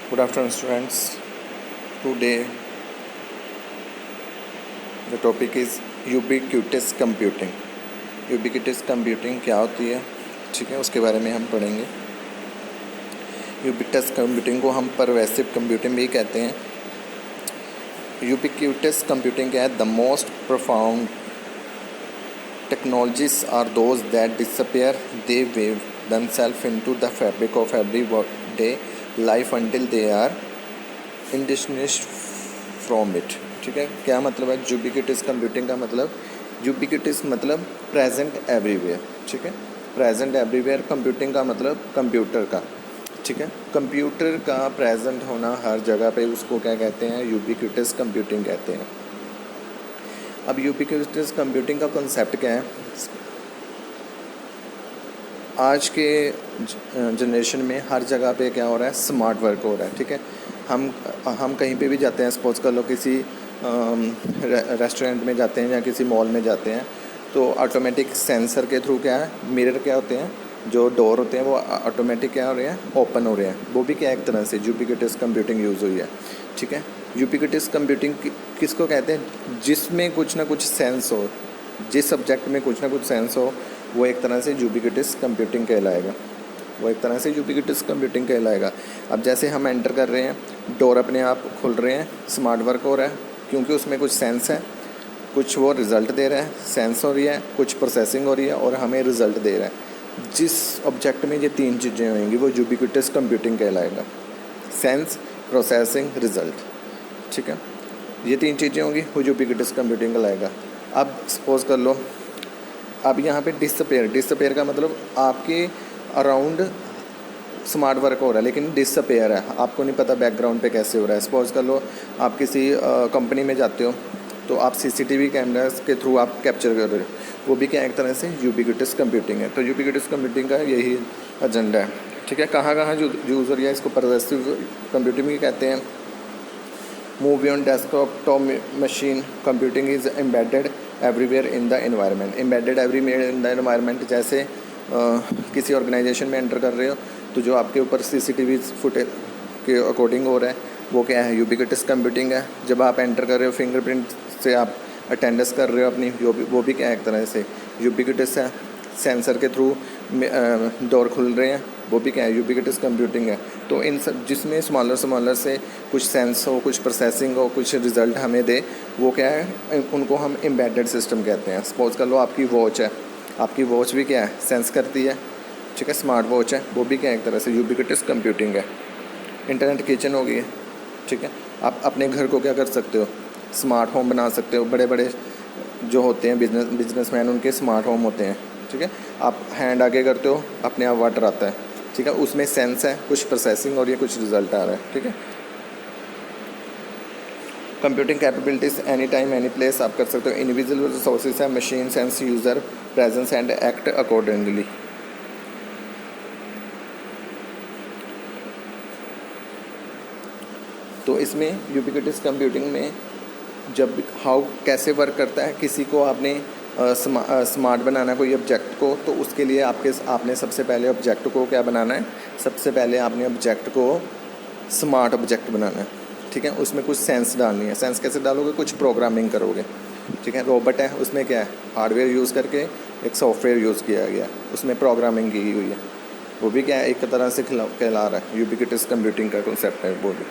Good afternoon, students. Today, the topic is ubiquitous computing. Ubiquitous computing क्या होती है, ठीक है, उसके बारे में हम पढ़ेंगे. यूबिक्विटस कंप्यूटिंग को हम परवेसिव कंप्यूटिंग भी कहते हैं. यूबिक्विटस कंप्यूटिंग क्या है? The most profound technologies are those that disappear, they weave themselves into the fabric of everyday life until they are indistinguished from it. ठीक है, क्या मतलब है यूबिक्विटस कंप्यूटिंग का? मतलब यूबिक्विटस मतलब प्रेजेंट एवरीवेयर. ठीक है, प्रेजेंट एवरीवेयर. कंप्यूटिंग का मतलब कंप्यूटर का. ठीक है, कंप्यूटर का प्रेजेंट होना हर जगह पे, उसको क्या कहते हैं? यूबिक्विटस कंप्यूटिंग कहते हैं. अब यूबिक्विटस कंप्यूटिंग का कॉन्सेप्ट क्या है? आज के जनरेशन में हर जगह पे क्या हो रहा है? स्मार्ट वर्क हो रहा है. ठीक है, हम कहीं पे भी जाते हैं, सपोज कर लो किसी रेस्टोरेंट में जाते हैं या किसी मॉल में जाते हैं, तो ऑटोमेटिक सेंसर के थ्रू क्या है, मिरर क्या होते हैं, जो डोर होते हैं वो ऑटोमेटिक क्या हो रहे हैं? ओपन हो रहे हैं. वो भी क्या एक तरह से यूबिक्विटस कंप्यूटिंग यूज़ हुई है. ठीक है, यूबिक्विटस कंप्यूटिंग किसको कहते हैं? जिसमें कुछ ना कुछ सेंस हो, जिस सब्जेक्ट में कुछ ना कुछ सेंस हो, वो एक तरह से यूबिक्विटस कंप्यूटिंग कहलाएगा. वो एक तरह से यूबिक्विटस कंप्यूटिंग कहलाएगा. अब जैसे हम एंटर कर रहे हैं, डोर अपने आप खुल रहे हैं, स्मार्ट वर्क हो रहा है, क्योंकि उसमें कुछ सेंस है, कुछ वो रिज़ल्ट दे रहा है, सेंस हो रही है, कुछ प्रोसेसिंग हो रही है और हमें रिज़ल्ट दे रहा है. जिस ऑब्जेक्ट में ये तीन चीज़ें होंगी वो यूबिक्विटस कंप्यूटिंग कहलाएगा. Sense, processing, result. ठीक है, ये तीन चीज़ें होंगी, वो यूबिक्विटस कंप्यूटिंग कहलाएगा. अब सपोज कर लो, अब यहाँ पे डिसअपेयर का मतलब आपके अराउंड स्मार्ट वर्क हो रहा है लेकिन डिसअपेयर है, आपको नहीं पता बैकग्राउंड पे कैसे हो रहा है. सपोज कर लो आप किसी कंपनी में जाते हो, तो आप सीसीटीवी कैमरास के थ्रू आप कैप्चर कर रहे हो, वो भी क्या एक तरह से यूबिक्विटस कंप्यूटिंग है. तो यूबिक्विटस कंप्यूटिंग का यही एजेंडा है. ठीक है, कहाँ यूज़ हो रही है? इसको परवेसिव कंप्यूटिंग भी कहते हैं. Movie on desktop top machine computing is embedded everywhere in the environment. Embedded everywhere in the environment, जैसे किसी ऑर्गेनाइजेशन में एंटर कर रहे हो, तो जो आपके ऊपर सीसीटीवी फुटेज के अकॉर्डिंग हो रहा है, वो क्या है? यूबिक्विटस कंप्यूटिंग है. जब आप एंटर कर रहे हो, फिंगरप्रिंट से आप अटेंडेंस कर रहे हो अपनी, वो भी क्या है? एक तरह से यूबिक्विटस है. सेंसर के थ्रू डोर खुल रहे हैं, वो भी क्या है? यूबिक्विटस कंप्यूटिंग है. तो इन सब जिसमें स्मॉलर से कुछ सेंस हो, कुछ प्रोसेसिंग हो, कुछ रिज़ल्ट हमें दे, वो क्या है? उनको हम एम्बेडेड सिस्टम कहते हैं. सपोज कर लो आपकी वॉच है, आपकी वॉच भी क्या है? सेंस करती है. ठीक है, स्मार्ट वॉच है, वो भी क्या एक तरह से यूबिक्विटस कंप्यूटिंग है. इंटरनेट किचन हो गई है. ठीक है, आप अपने घर को क्या कर सकते हो? स्मार्ट होम बना सकते हो. बड़े बड़े जो होते हैं बिजनेसमैन, उनके स्मार्ट होम होते हैं. ठीक है, आप हैंड आगे करते हो, अपने आप वाटर आता है. ठीक है, उसमें सेंस है, कुछ प्रोसेसिंग और ये कुछ रिजल्ट आ रहा है. ठीक है, computing capabilities any time any place आप कर सकते हो. इंडिविजुअल रिसोर्सेज है, machine sense user presence and act accordingly. तो इसमें यूबिक्विटस कंप्यूटिंग में जब कैसे वर्क करता है, किसी को आपने स्मार्ट बनाना कोई ऑब्जेक्ट को, तो उसके लिए आपने सबसे पहले ऑब्जेक्ट को क्या बनाना है? सबसे पहले आपने ऑब्जेक्ट को स्मार्ट ऑब्जेक्ट बनाना है. ठीक है, उसमें कुछ सेंस डालनी है. सेंस कैसे डालोगे? कुछ प्रोग्रामिंग करोगे. ठीक है, रोबोट है, उसमें क्या है? हार्डवेयर यूज़ करके एक सॉफ्टवेयर यूज़ किया गया, उसमें प्रोग्रामिंग की हुई है. वो भी क्या है? एक तरह से कहला रहा है. यूबिक्विटस कंप्यूटिंग का कॉन्सेप्ट है वो भी.